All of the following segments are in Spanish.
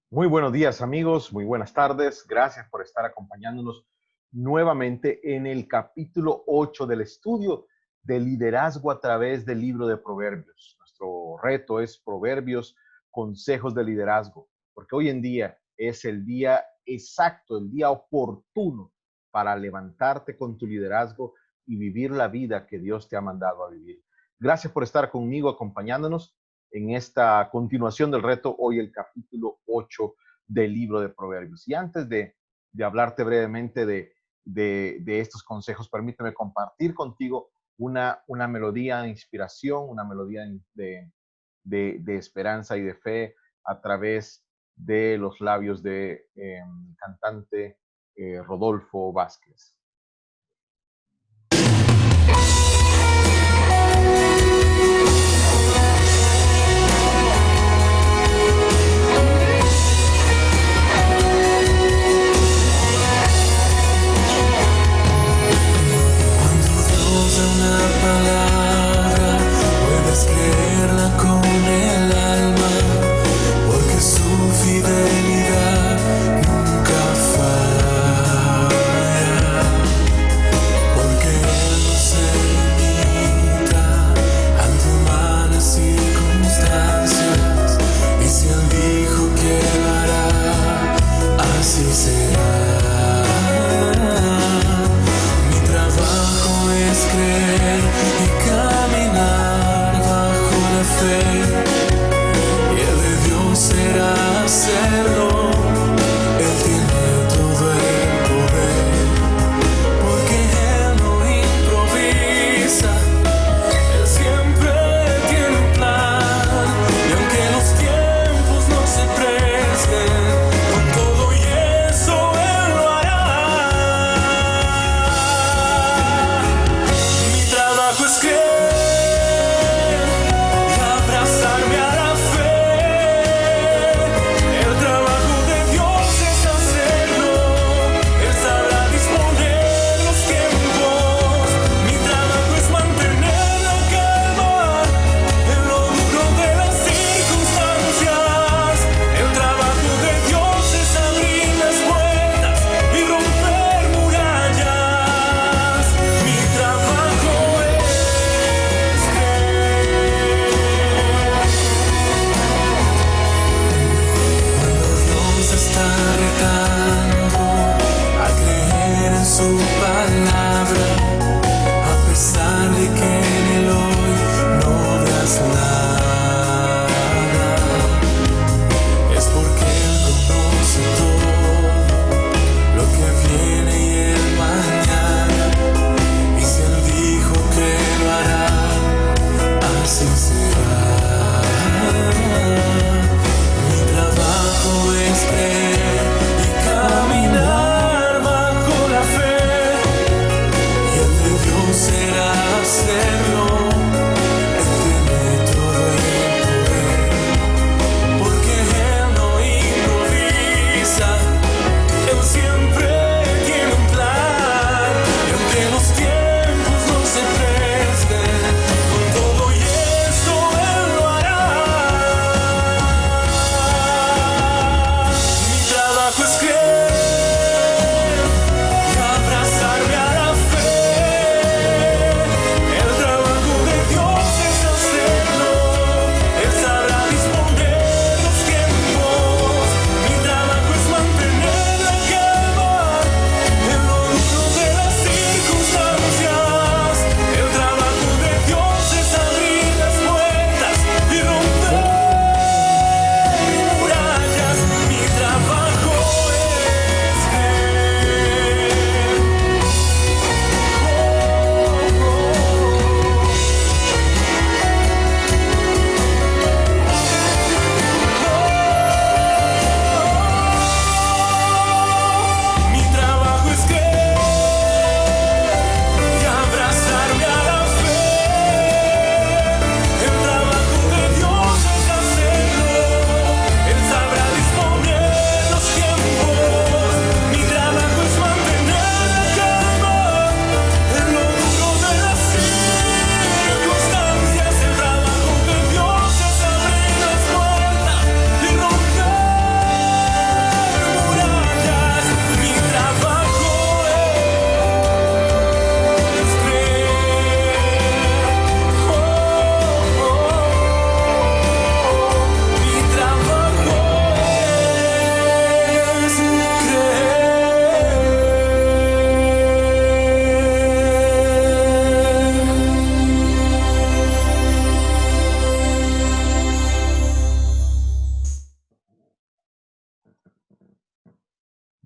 Muy buenos días amigos, muy buenas tardes. Gracias por estar acompañándonos nuevamente en el capítulo 8 del estudio de liderazgo a través del libro de Proverbios. Nuestro reto es Proverbios, consejos de liderazgo, porque hoy en día es el día exacto, el día oportuno para levantarte con tu liderazgo y vivir la vida que Dios te ha mandado a vivir. Gracias por estar conmigo acompañándonos en esta continuación del reto, hoy el capítulo 8 del libro de Proverbios. Y antes de hablarte brevemente de estos consejos, permíteme compartir contigo una melodía de inspiración, una melodía de esperanza y de fe a través de los labios de cantante Rodolfo Vázquez. Una palabra, puedes creerla con el alma, porque su fidelidad nunca falla.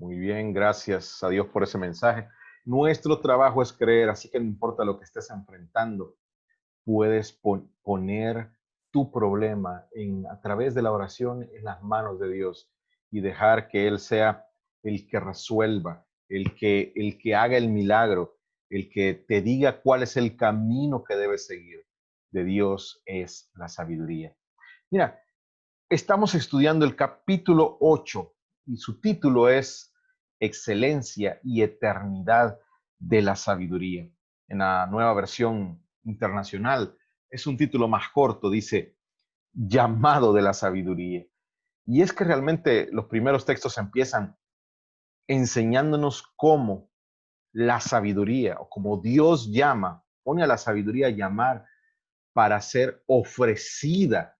Muy bien, gracias a Dios por ese mensaje. Nuestro trabajo es creer, así que no importa lo que estés enfrentando, puedes poner tu problema a través de la oración en las manos de Dios y dejar que Él sea el que resuelva, el que haga el milagro, el que te diga cuál es el camino que debes seguir. De Dios es la sabiduría. Mira, estamos estudiando el capítulo 8 y su título es Excelencia y Eternidad de la Sabiduría. En la nueva versión internacional es un título más corto, dice Llamado de la Sabiduría. Y es que realmente los primeros textos empiezan enseñándonos cómo la sabiduría o como Dios llama, pone a la sabiduría a llamar para ser ofrecida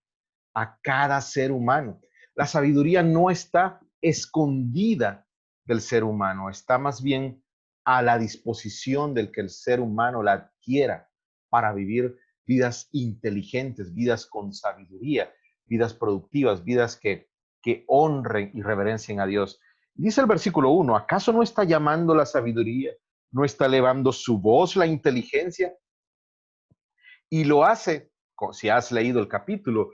a cada ser humano. La sabiduría no está escondida del ser humano, está más bien a la disposición del que el ser humano la adquiera para vivir vidas inteligentes, vidas con sabiduría, vidas productivas, vidas que honren y reverencien a Dios. Dice el versículo 1, ¿acaso no está llamando la sabiduría? ¿No está elevando su voz la inteligencia? Y lo hace, si has leído el capítulo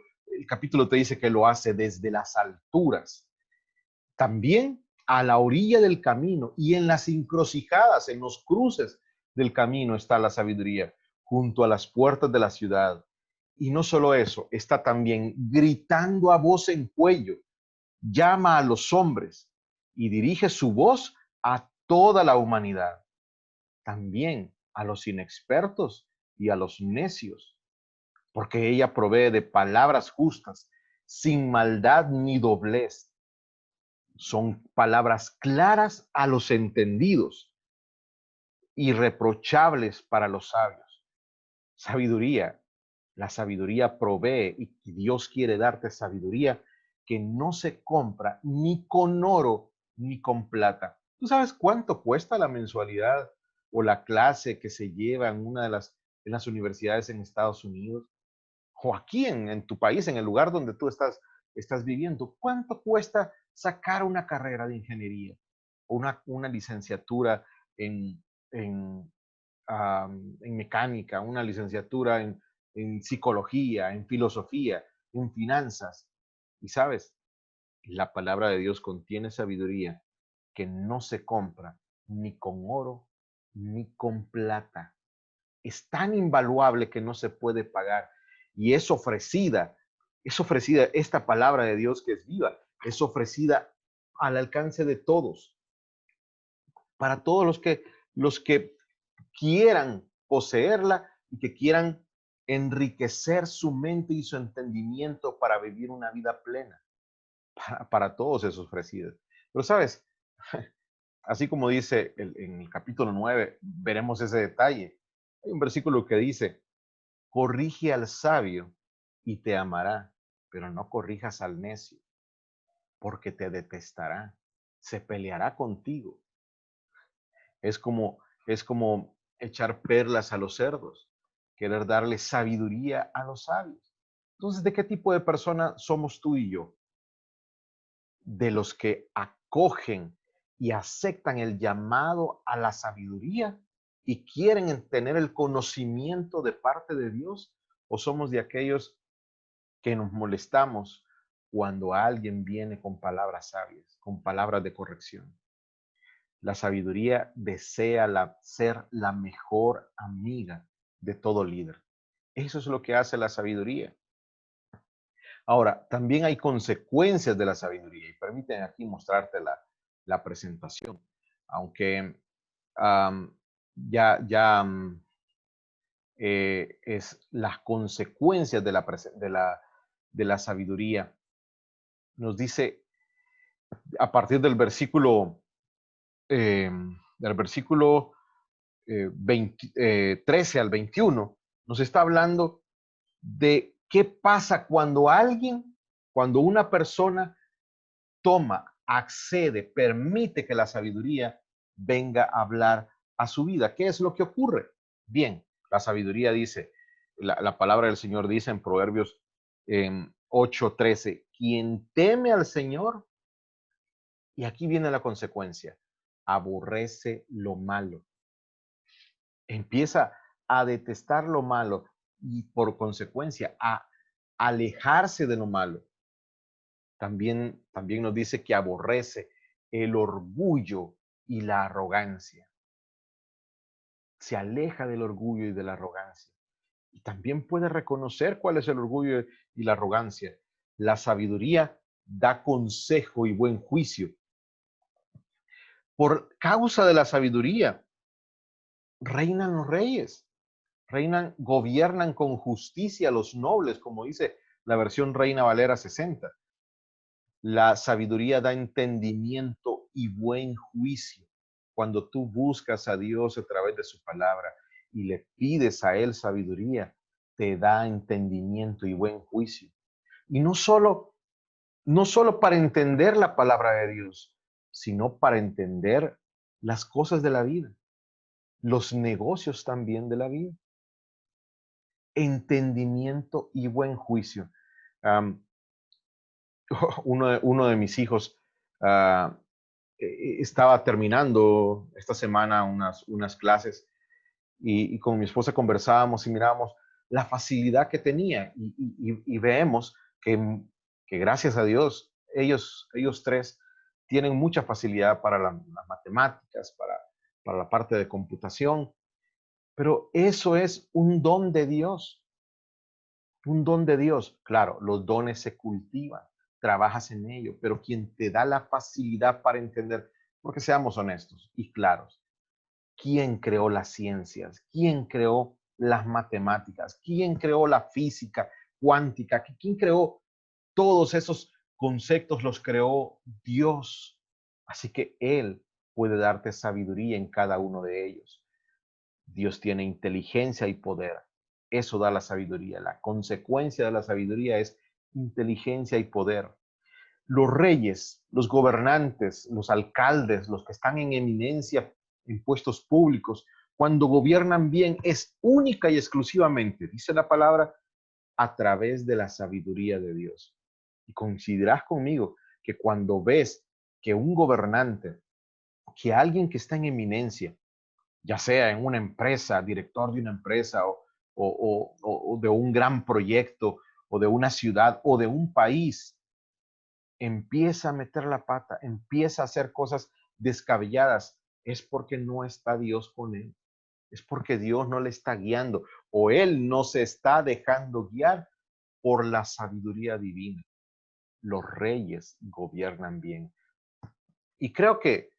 te dice que lo hace desde las alturas. También a la orilla del camino y en las encrucijadas, en los cruces del camino está la sabiduría, junto a las puertas de la ciudad. Y no solo eso, está también gritando a voz en cuello, llama a los hombres y dirige su voz a toda la humanidad, también a los inexpertos y a los necios, porque ella provee de palabras justas, sin maldad ni doblez. Son palabras claras a los entendidos, irreprochables para los sabios. Sabiduría. La sabiduría provee y Dios quiere darte sabiduría que no se compra ni con oro ni con plata. ¿Tú sabes cuánto cuesta la mensualidad o la clase que se lleva en una en las universidades en Estados Unidos? O aquí en tu país, en el lugar donde tú estás viviendo, ¿cuánto cuesta sacar una carrera de ingeniería o una licenciatura en, en, en mecánica, una licenciatura en psicología, en filosofía, en finanzas? Y sabes, la palabra de Dios contiene sabiduría que no se compra ni con oro ni con plata. Es tan invaluable que no se puede pagar y es ofrecida esta palabra de Dios que es viva, es ofrecida al alcance de todos, para todos los que quieran poseerla y que quieran enriquecer su mente y su entendimiento para vivir una vida plena. Para todos es ofrecida. Pero sabes, así como dice en el capítulo 9, veremos ese detalle. Hay un versículo que dice, corrige al sabio y te amará, pero no corrijas al necio, porque te detestará, se peleará contigo. Es como echar perlas a los cerdos, querer darle sabiduría a los sabios. Entonces, ¿de qué tipo de persona somos tú y yo? De los que acogen y aceptan el llamado a la sabiduría y quieren tener el conocimiento de parte de Dios, o somos de aquellos que nos molestamos cuando alguien viene con palabras sabias, con palabras de corrección? La sabiduría desea ser la mejor amiga de todo líder. Eso es lo que hace la sabiduría. Ahora, también hay consecuencias de la sabiduría y permíteme aquí mostrarte la presentación, aunque um, ya es las consecuencias de la sabiduría. Nos dice a partir eh, del versículo 13 al 21, nos está hablando de qué pasa cuando una persona toma, accede, permite que la sabiduría venga a hablar a su vida. ¿Qué es lo que ocurre? Bien, la sabiduría dice, la palabra del Señor dice en Proverbios 8:13, quien teme al Señor Y aquí viene la consecuencia. Aborrece lo malo. Empieza a detestar lo malo y por consecuencia a alejarse de lo malo. También nos dice que aborrece el orgullo y la arrogancia. Se aleja del orgullo y de la arrogancia. Y también puede reconocer cuál es el orgullo y la arrogancia. La sabiduría da consejo y buen juicio. Por causa de la sabiduría, reinan los reyes, gobiernan con justicia los nobles, como dice la versión Reina Valera 60. La sabiduría da entendimiento y buen juicio. Cuando tú buscas a Dios a través de su palabra y le pides a Él sabiduría, te da entendimiento y buen juicio. Y no solo para entender la palabra de Dios, sino para entender las cosas de la vida, los negocios también de la vida. Entendimiento y buen juicio. Um, uno de mis hijos uh, estaba terminando esta semana unas clases y con mi esposa conversábamos y mirábamos la facilidad que tenía y vemos que gracias a Dios ellos tres tienen mucha facilidad para las matemáticas, para la parte de computación, pero eso es un don de Dios. Un don de Dios, claro, los dones se cultivan, trabajas en ello, pero quien te da la facilidad para entender, porque seamos honestos y claros, ¿quién creó las ciencias? ¿Quién creó las matemáticas? ¿Quién creó la física cuántica? ¿Quién creó todos esos conceptos? Los creó Dios. Así que Él puede darte sabiduría en cada uno de ellos. Dios tiene inteligencia y poder. Eso da la sabiduría. La consecuencia de la sabiduría es inteligencia y poder. Los reyes, los gobernantes, los alcaldes, los que están en eminencia en puestos públicos, cuando gobiernan bien, es única y exclusivamente, dice la palabra, a través de la sabiduría de Dios. Y coincidirás conmigo que cuando ves que un gobernante, que alguien que está en eminencia, ya sea en una empresa, director de una empresa o de un gran proyecto o de una ciudad o de un país, empieza a meter la pata, empieza a hacer cosas descabelladas, es porque no está Dios con él, es porque Dios no le está guiando o él no se está dejando guiar por la sabiduría divina. Los reyes gobiernan bien. Y creo que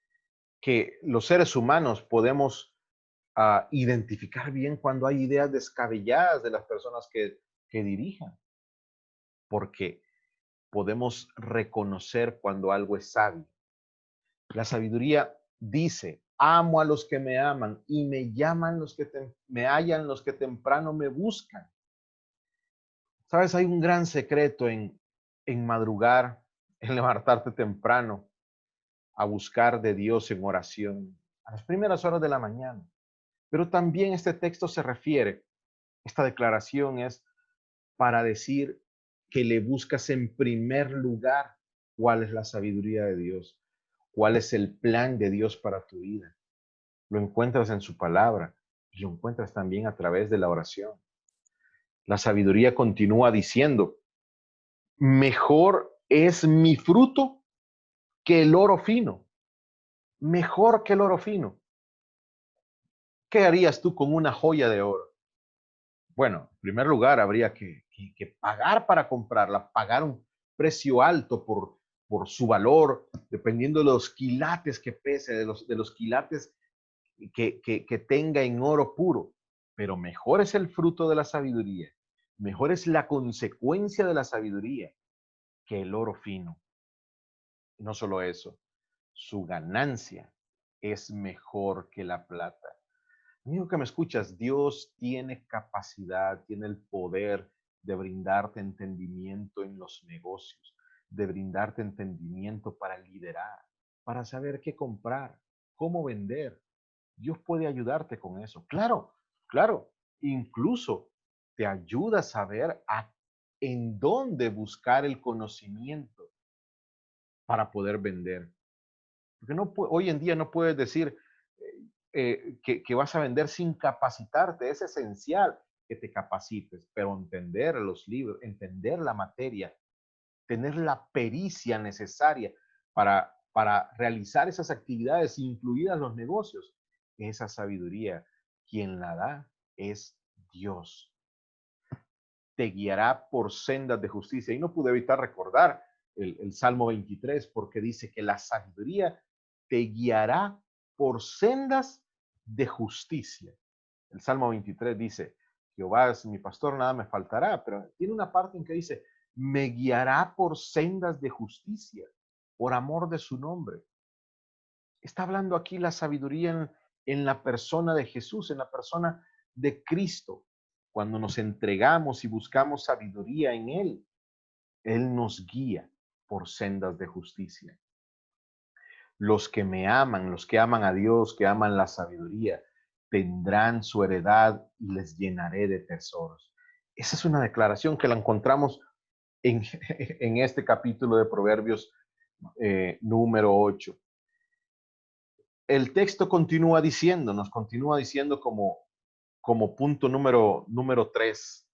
los seres humanos podemos identificar bien cuando hay ideas descabelladas de las personas que dirijan, porque podemos reconocer cuando algo es sabio. La sabiduría dice, amo a los que me aman y me llaman me hallan los que temprano me buscan. Sabes, hay un gran secreto en madrugar, en levantarte temprano, a buscar de Dios en oración, a las primeras horas de la mañana. Pero también este texto se refiere, esta declaración es para decir que le buscas en primer lugar cuál es la sabiduría de Dios, cuál es el plan de Dios para tu vida. Lo encuentras en su palabra y lo encuentras también a través de la oración. La sabiduría continúa diciendo, mejor es mi fruto que el oro fino, mejor que el oro fino. ¿Qué harías tú con una joya de oro? Bueno, en primer lugar, habría que pagar para comprarla, pagar un precio alto por su valor, dependiendo de los quilates que pese, de los quilates que tenga en oro puro. Pero mejor es el fruto de la sabiduría, mejor es la consecuencia de la sabiduría que el oro fino. No solo eso, su ganancia es mejor que la plata. Amigo que me escuchas, Dios tiene capacidad, tiene el poder de brindarte entendimiento en los negocios, de brindarte entendimiento para liderar, para saber qué comprar, cómo vender. Dios puede ayudarte con eso. Claro, claro. Incluso te ayuda a saber en dónde buscar el conocimiento para poder vender. Porque hoy en día no puedes decir que vas a vender sin capacitarte. Es esencial que te capacites, pero entender los libros, entender la materia, tener la pericia necesaria para realizar esas actividades, incluidas los negocios. Esa sabiduría, quien la da es Dios. Te guiará por sendas de justicia. Y no pude evitar recordar el Salmo 23, porque dice que la sabiduría te guiará por sendas de justicia. El Salmo 23 dice, Jehová es mi pastor, nada me faltará, pero tiene una parte en que dice, me guiará por sendas de justicia, por amor de su nombre. Está hablando aquí la sabiduría en la persona de Jesús, en la persona de Cristo. Cuando nos entregamos y buscamos sabiduría en Él nos guía por sendas de justicia. Los que me aman, los que aman a Dios, que aman la sabiduría, tendrán su heredad y les llenaré de tesoros. Esa es una declaración que la encontramos en, en este capítulo de Proverbios número 8. El texto continúa diciendo como punto número 3.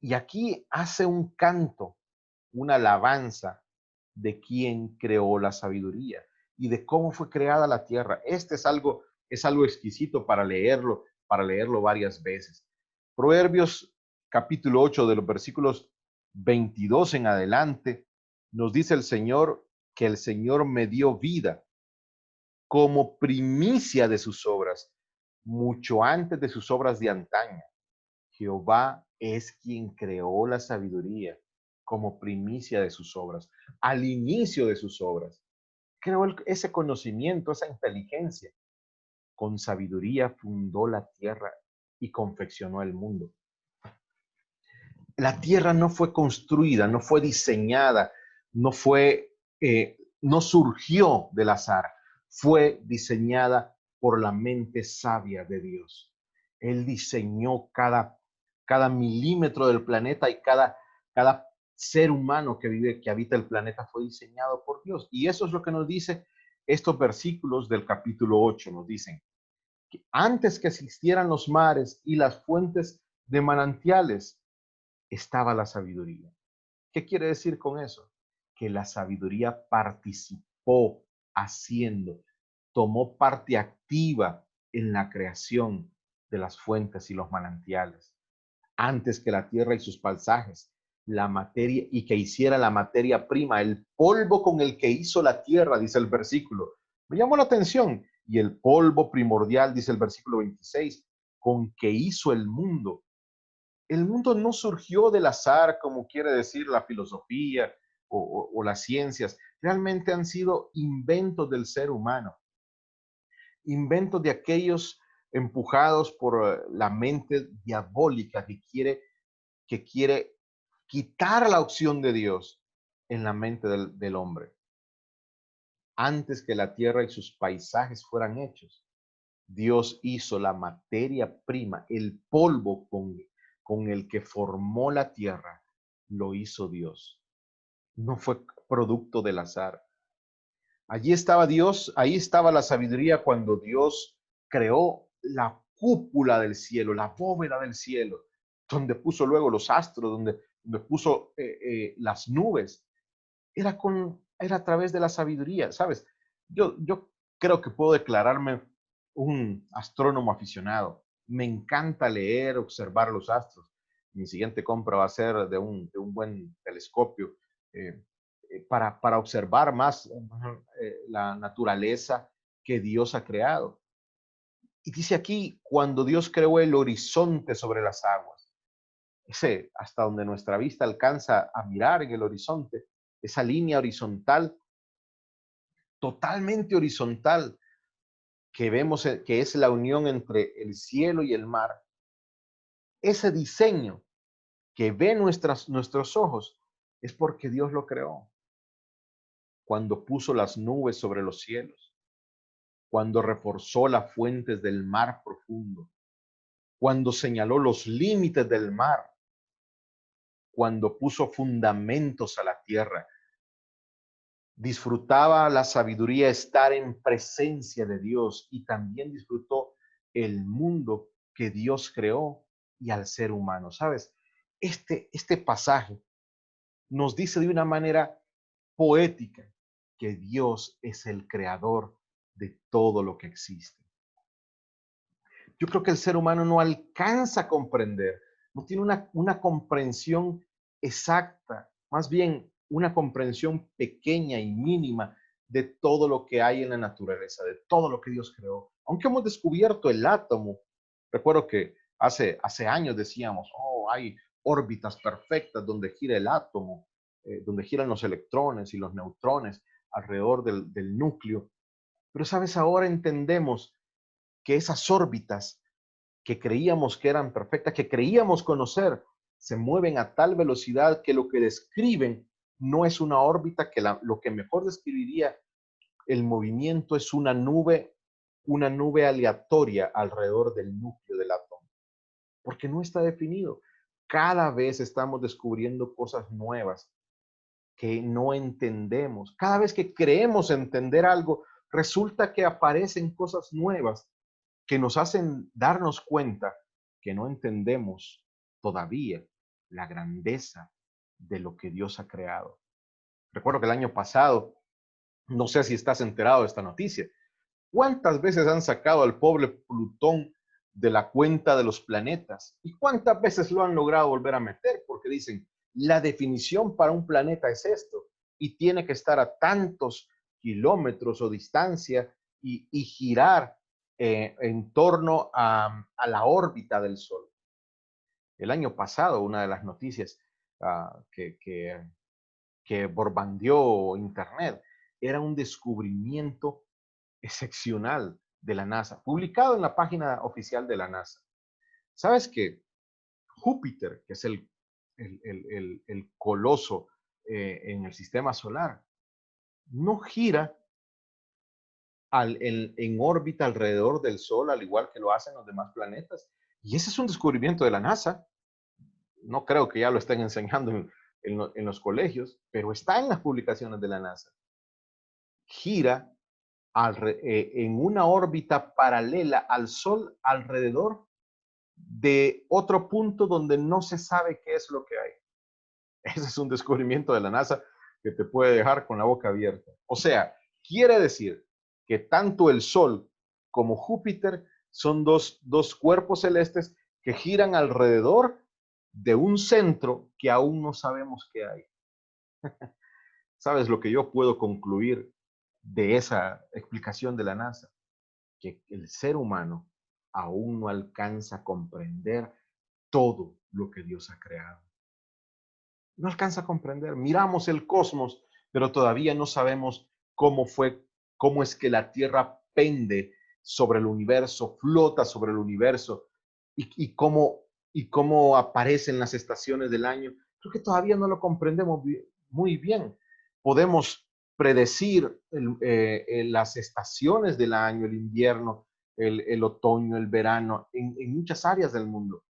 Y aquí hace un canto, una alabanza de quién creó la sabiduría y de cómo fue creada la tierra. Es algo exquisito para leerlo varias veces. Proverbios capítulo 8 de los versículos 22 en adelante, nos dice el Señor que el Señor me dio vida como primicia de sus obras, mucho antes de sus obras de antaño. Jehová es quien creó la sabiduría como primicia de sus obras, al inicio de sus obras. Creó ese conocimiento, esa inteligencia. Con sabiduría fundó la tierra y confeccionó el mundo. La tierra no fue construida, no fue diseñada, no surgió del azar, fue diseñada por la mente sabia de Dios. Él diseñó cada milímetro del planeta y cada ser humano que habita el planeta fue diseñado por Dios. Y eso es lo que nos dice estos versículos del capítulo 8. Nos dicen que antes que existieran los mares y las fuentes de manantiales, estaba la sabiduría. ¿Qué quiere decir con eso? Que la sabiduría participó haciendo, tomó parte activa en la creación de las fuentes y los manantiales. Antes que la tierra y sus paisajes, la materia y que hiciera la materia prima, el polvo con el que hizo la tierra, dice el versículo. Me llamó la atención. Y el polvo primordial, dice el versículo 26, con que hizo el mundo. El mundo no surgió del azar, como quiere decir la filosofía o las ciencias. Realmente han sido inventos del ser humano, inventos de aquellos empujados por la mente diabólica que quiere quitar la opción de Dios en la mente del hombre. Antes que la tierra y sus paisajes fueran hechos, Dios hizo la materia prima, el polvo con el que formó la tierra, lo hizo Dios. No fue producto del azar. Allí estaba Dios, ahí estaba la sabiduría cuando Dios creó la cúpula del cielo, la bóveda del cielo, donde puso luego los astros, donde puso las nubes. Era a través de la sabiduría, ¿sabes? Yo creo que puedo declararme un astrónomo aficionado. Me encanta leer, observar los astros. Mi siguiente compra va a ser de un buen telescopio eh, para observar más la naturaleza que Dios ha creado. Y dice aquí, cuando Dios creó el horizonte sobre las aguas, ese hasta donde nuestra vista alcanza a mirar en el horizonte, esa línea horizontal, totalmente horizontal, que vemos que es la unión entre el cielo y el mar. Ese diseño que ven nuestros ojos es porque Dios lo creó. Cuando puso las nubes sobre los cielos, cuando reforzó las fuentes del mar profundo, cuando señaló los límites del mar, cuando puso fundamentos a la tierra. disfrutaba la sabiduría estar en presencia de Dios y también disfrutó el mundo que Dios creó y al ser humano. ¿Sabes? Este pasaje nos dice de una manera poética que Dios es el creador de todo lo que existe. Yo creo que el ser humano no alcanza a comprender, no tiene una comprensión exacta, más bien una comprensión pequeña y mínima de todo lo que hay en la naturaleza, de todo lo que Dios creó. Aunque hemos descubierto el átomo, recuerdo que hace años decíamos, oh, hay órbitas perfectas donde gira el átomo, donde giran los electrones y los neutrones alrededor del núcleo. Pero sabes, ahora entendemos que esas órbitas que creíamos que eran perfectas, que creíamos conocer, se mueven a tal velocidad que lo que describen no es una órbita, que lo que mejor describiría el movimiento es una nube aleatoria alrededor del núcleo del átomo, porque no está definido. Cada vez estamos descubriendo cosas nuevas que no entendemos. Cada vez que creemos entender algo, resulta que aparecen cosas nuevas que nos hacen darnos cuenta que no entendemos todavía la grandeza de lo que Dios ha creado. Recuerdo que el año pasado, no sé si estás enterado de esta noticia, ¿cuántas veces han sacado al pobre Plutón de la cuenta de los planetas? ¿Y cuántas veces lo han logrado volver a meter? Porque dicen, la definición para un planeta es esto, y tiene que estar a tantos kilómetros o distancia y girar en torno a la órbita del Sol. El año pasado, una de las noticias que borbandeó Internet era un descubrimiento excepcional de la NASA, publicado en la página oficial de la NASA. ¿Sabes que Júpiter, que es el coloso en el sistema solar, no gira en órbita alrededor del Sol, al igual que lo hacen los demás planetas? Y ese es un descubrimiento de la NASA. No creo que ya lo estén enseñando en los colegios, pero está en las publicaciones de la NASA. Gira en una órbita paralela al Sol alrededor de otro punto donde no se sabe qué es lo que hay. Ese es un descubrimiento de la NASA que te puede dejar con la boca abierta. O sea, quiere decir que tanto el Sol como Júpiter son dos cuerpos celestes que giran alrededor de un centro que aún no sabemos qué hay. ¿Sabes lo que yo puedo concluir de esa explicación de la NASA? Que el ser humano aún no alcanza a comprender todo lo que Dios ha creado. No alcanza a comprender. Miramos el cosmos, pero todavía no sabemos cómo es que la Tierra pende sobre el universo, flota sobre el universo y cómo aparecen las estaciones del año. Creo que todavía no lo comprendemos muy bien. Podemos predecir las estaciones del año, el invierno, el otoño, el verano, en muchas áreas del mundo.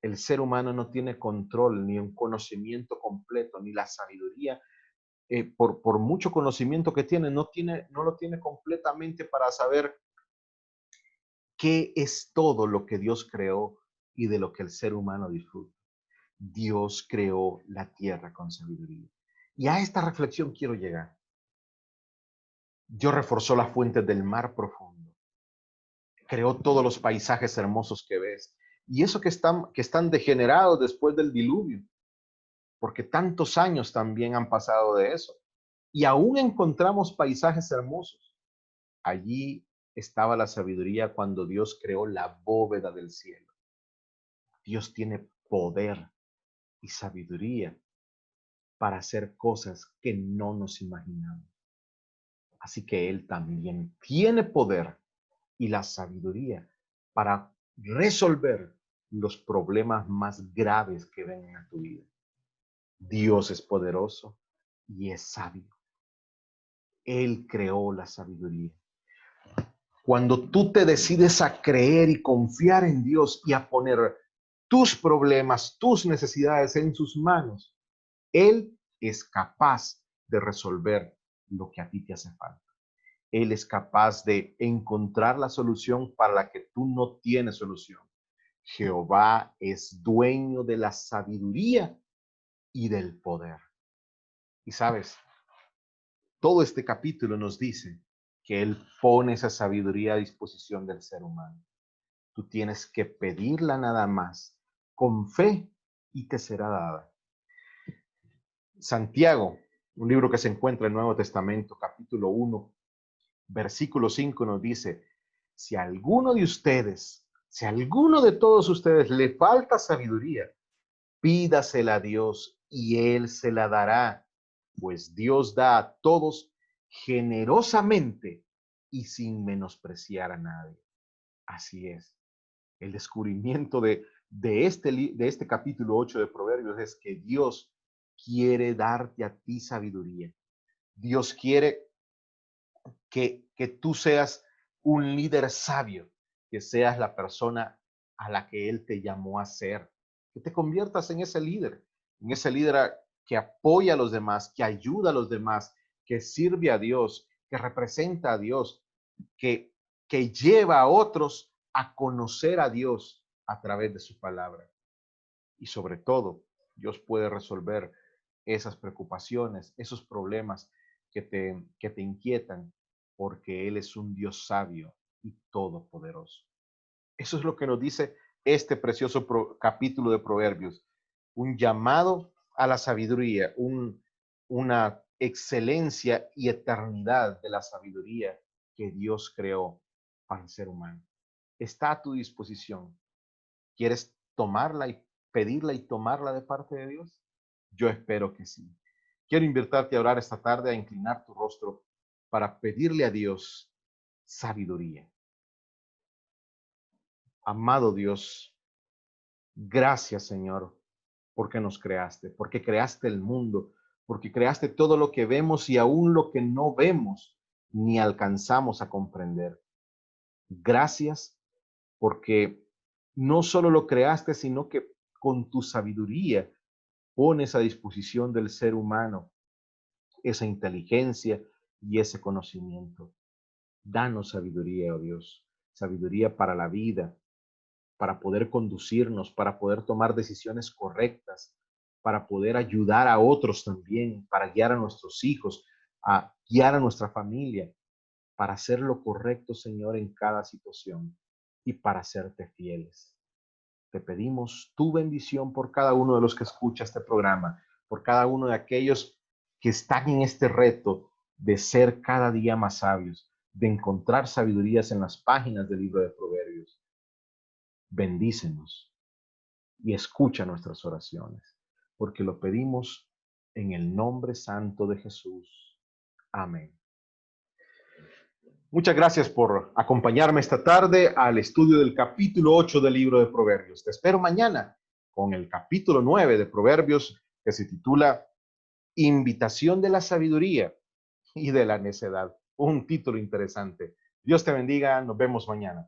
El ser humano no tiene control ni un conocimiento completo, ni la sabiduría, por mucho conocimiento que tiene, no lo tiene completamente para saber qué es todo lo que Dios creó y de lo que el ser humano disfruta. Dios creó la tierra con sabiduría. Y a esta reflexión quiero llegar. Dios reforzó las fuentes del mar profundo. Creó todos los paisajes hermosos que ves. Y eso que están degenerados después del diluvio, porque tantos años también han pasado de eso. Y aún encontramos paisajes hermosos. Allí estaba la sabiduría cuando Dios creó la bóveda del cielo. Dios tiene poder y sabiduría para hacer cosas que no nos imaginamos. Así que Él también tiene poder y la sabiduría para resolver los problemas más graves que ven en tu vida. Dios es poderoso y es sabio. Él creó la sabiduría. Cuando tú te decides a creer y confiar en Dios y a poner tus problemas, tus necesidades en sus manos, Él es capaz de resolver lo que a ti te hace falta. Él es capaz de encontrar la solución para la que tú no tienes solución. Jehová es dueño de la sabiduría y del poder. Y sabes, todo este capítulo nos dice que Él pone esa sabiduría a disposición del ser humano. Tú tienes que pedirla nada más, con fe, y te será dada. Santiago, un libro que se encuentra en el Nuevo Testamento, capítulo 1, versículo 5 nos dice, si a alguno de ustedes, si a alguno de todos ustedes le falta sabiduría, pídasela a Dios y Él se la dará, pues Dios da a todos generosamente y sin menospreciar a nadie. Así es. El descubrimiento de este capítulo 8 de Proverbios es que Dios quiere darte a ti sabiduría. Dios quiere que tú seas un líder sabio, que seas la persona a la que Él te llamó a ser, que te conviertas en ese líder que apoya a los demás, que ayuda a los demás, que sirve a Dios, que representa a Dios, que, que lleva a otros a conocer a Dios a través de su palabra. Y sobre todo, Dios puede resolver esas preocupaciones, esos problemas que te inquietan, porque Él es un Dios sabio y todopoderoso. Eso es lo que nos dice este precioso capítulo de Proverbios. Un llamado a la sabiduría, una excelencia y eternidad de la sabiduría que Dios creó para el ser humano. Está a tu disposición. ¿Quieres tomarla y pedirla y tomarla de parte de Dios? Yo espero que sí. Quiero invitarte a orar esta tarde, a inclinar tu rostro para pedirle a Dios sabiduría. Amado Dios, gracias, Señor, porque nos creaste, porque creaste el mundo, porque creaste todo lo que vemos y aún lo que no vemos ni alcanzamos a comprender. Gracias porque no solo lo creaste, sino que con tu sabiduría pones a disposición del ser humano esa inteligencia y ese conocimiento. Danos sabiduría, oh Dios, sabiduría para la vida, para poder conducirnos, para poder tomar decisiones correctas, para poder ayudar a otros también, para guiar a nuestros hijos, a guiar a nuestra familia, para hacer lo correcto, Señor, en cada situación y para serte fieles. Te pedimos tu bendición por cada uno de los que escucha este programa, por cada uno de aquellos que están en este reto de ser cada día más sabios, de encontrar sabidurías en las páginas del libro de Proverbios. Bendícenos y escucha nuestras oraciones, porque lo pedimos en el nombre santo de Jesús. Amén. Muchas gracias por acompañarme esta tarde al estudio del capítulo 8 del libro de Proverbios. Te espero mañana con el capítulo 9 de Proverbios, que se titula Invitación de la sabiduría y de la necedad. Un título interesante. Dios te bendiga. Nos vemos mañana.